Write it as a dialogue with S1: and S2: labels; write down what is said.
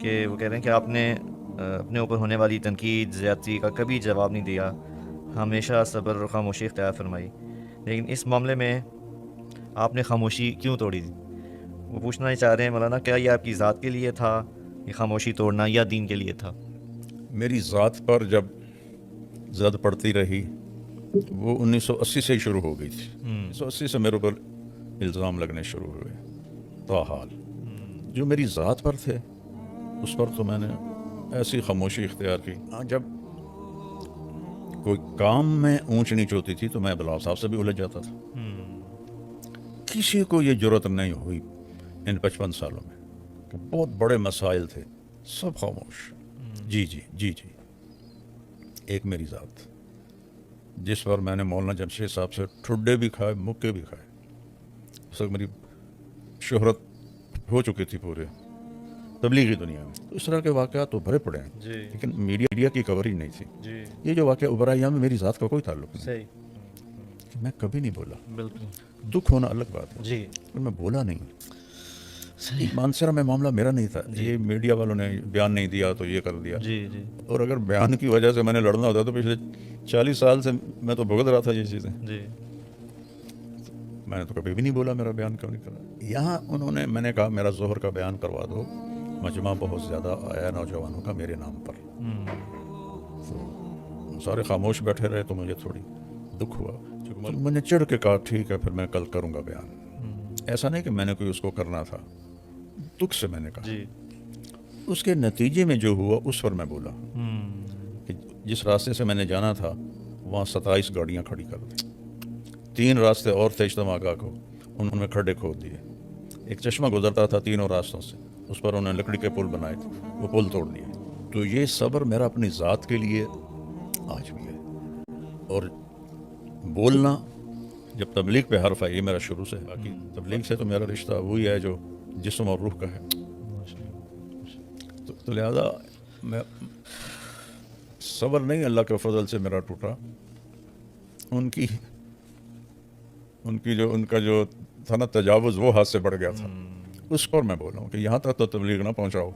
S1: کہ وہ کہہ رہے ہیں کہ آپ نے اپنے اوپر ہونے والی تنقید زیادتی کا کبھی جواب نہیں دیا، ہمیشہ صبر اور خاموشی اختیار فرمائی، لیکن اس معاملے میں آپ نے خاموشی کیوں توڑی تھی؟ وہ پوچھنا ہی چاہ رہے ہیں مولانا، کیا یہ آپ کی ذات کے لیے تھا یہ خاموشی توڑنا، یا دین کے لیے تھا؟
S2: میری ذات پر جب زد پڑتی رہی وہ 1980 سے ہی شروع ہو گئی تھی. 1980 سے میرے اوپر الزام لگنے شروع ہوئے. تاحال جو میری ذات پر تھے اس پر تو میں نے ایسی خاموشی اختیار کی. جب کوئی کام میں اونچ نیچ ہوتی تھی تو میں بلال صاحب سے بھی الجھ جاتا تھا. کسی کو یہ جرت نہیں ہوئی ان 55 سالوں میں کہ بہت بڑے مسائل تھے سب خاموش. جی جی جی جی. ایک میری ذات جس پر میں نے مولانا جمشید صاحب سے ٹھڈے بھی کھائے مکے بھی کھائے. اس وقت میری شہرت ہو چکی تھی پورے تبلیغی دنیا میں. تو اس طرح کے واقعات تو بھرے پڑے ہیں لیکن میڈیا کی کور ہی نہیں تھی. یہ جو واقعہ ابھرا یہاں میں میری ذات کا کوئی تعلق نہیں.
S1: صحیح،
S2: میں کبھی نہیں بولا.
S1: بالکل.
S2: دکھ ہونا الگ بات ہے
S1: جی
S2: لیکن میں بولا نہیں.
S1: صحیح.
S2: مانسرا میں معاملہ میرا نہیں تھا. یہ میڈیا والوں نے بیان نہیں دیا تو یہ کر دیا.
S1: جی جی
S2: اور اگر بیان کی وجہ سے میں نے لڑنا ہوتا تو پچھلے 40 سال سے میں تو بھگت رہا تھا یہ چیزیں.
S1: جی.
S2: میں نے تو کبھی بھی نہیں بولا میرا بیان کیوں نہیں کرا. یہاں انہوں نے میں نے کہا میرا ظہر کا بیان کروا دو. مجمع بہت زیادہ آیا نوجوانوں کا میرے نام پر. تو سارے خاموش بیٹھے رہے تو مجھے تھوڑی دکھ ہوا. تو میں نے چڑھ کے کہا ٹھیک ہے پھر میں کل کروں گا بیان. ایسا نہیں کہ میں نے کوئی اس کو کرنا تھا، دکھ سے میں نے کہا.
S1: جی.
S2: اس کے نتیجے میں جو ہوا اس پر میں بولا کہ جس راستے سے میں نے جانا تھا وہاں 27 گاڑیاں کھڑی کر دی. 3 راستے اور تھے اجتماع گاہ کو، انہوں نے کھڈے کھود دیے. ایک چشمہ گزرتا تھا تینوں راستوں سے، اس پر انہوں نے لکڑی کے پل بنائے تھے، وہ پل توڑ دیے. تو یہ صبر میرا اپنی ذات کے لیے آج بھی ہے. اور بولنا جب تبلیغ پہ حرف ہے یہ میرا شروع سے ہے. باقی تبلیغ سے تو میرا رشتہ وہی ہے جو جسم اور روح کا ہے. تو لہذا میں صبر نہیں اللہ کے فضل سے میرا ٹوٹا. ان کا جو تھا نا تجاوز وہ ہاتھ سے بڑھ گیا تھا. اس پر میں بول رہا ہوں کہ یہاں تک تو تبلیغ نہ پہنچاؤ.